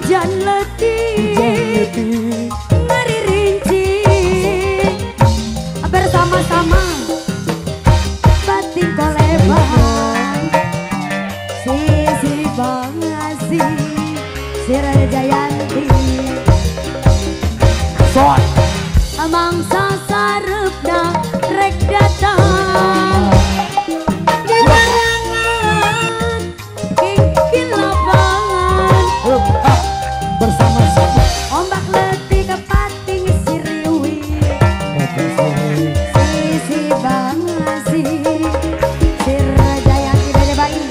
Hujan letih ngeri rinci bersama-sama batin koleban Sisi Bangasi Sira Jayanti Soy mangsa sarepna rek datang di barangan kingkin lapangan bersama-sama ombak letih kepating siriwi Sisi Bangasi Sira Jayanti dedebain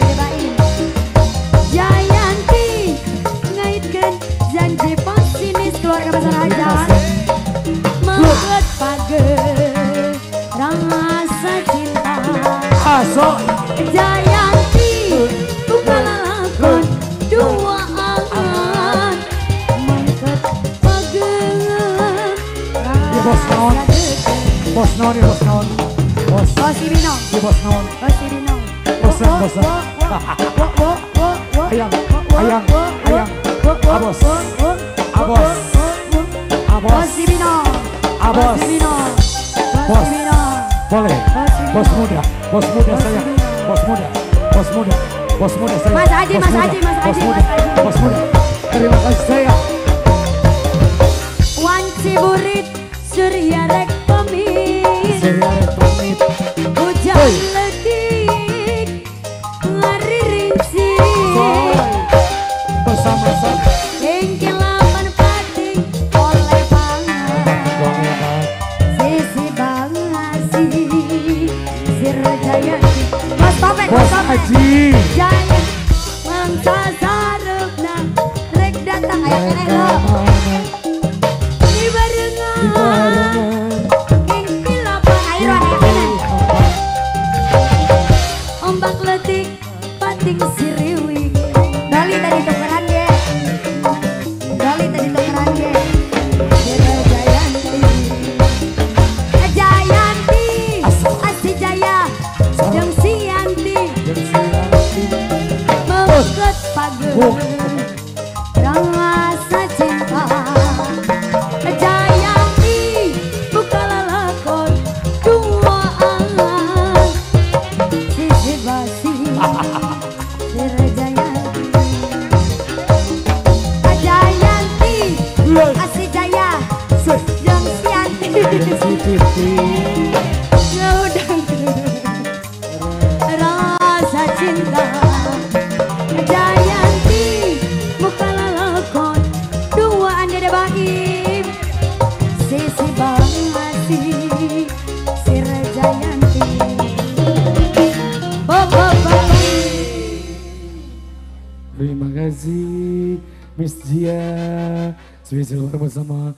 Jayanti ngaitkeun janji posinis keluarga besar hajat mengket pager rasa cinta aso Jayanti buka lalakon dua angan mengket pager rasa deket bos naon bos Bos Ibinong bos naon bosan ayang abos Bos Ibinong abos bos boleh bos muda saya bos muda saya Mas Haji bos muda terima kasih saya Wanci burit Surya rek pamit hujan letih ngari rinci bersama-sama engkel lapan pating oleh pangan Sisi Bangasi Sira Jayanti Mas Topek bos Haji Jaya mangsa sarepna rek datang aya keneh lo di barengan kingkin lapan airon aya keneh ombak letih pating siriwing Dali tadi tukeran ge Sira Jayanti Jayanti Asi Jaya jeung Sianti mengket pager rasa cinta Jayanti buka lalakon dua angan Sisi Basi Sira Jayanti Jayanti Asi Jaya jeung Sianti ngudang rasa cinta Jayanti buka lalakon dua ande baim Sisi Bangasi Sira Jayanti terima kasih Miss Jia spesial bersama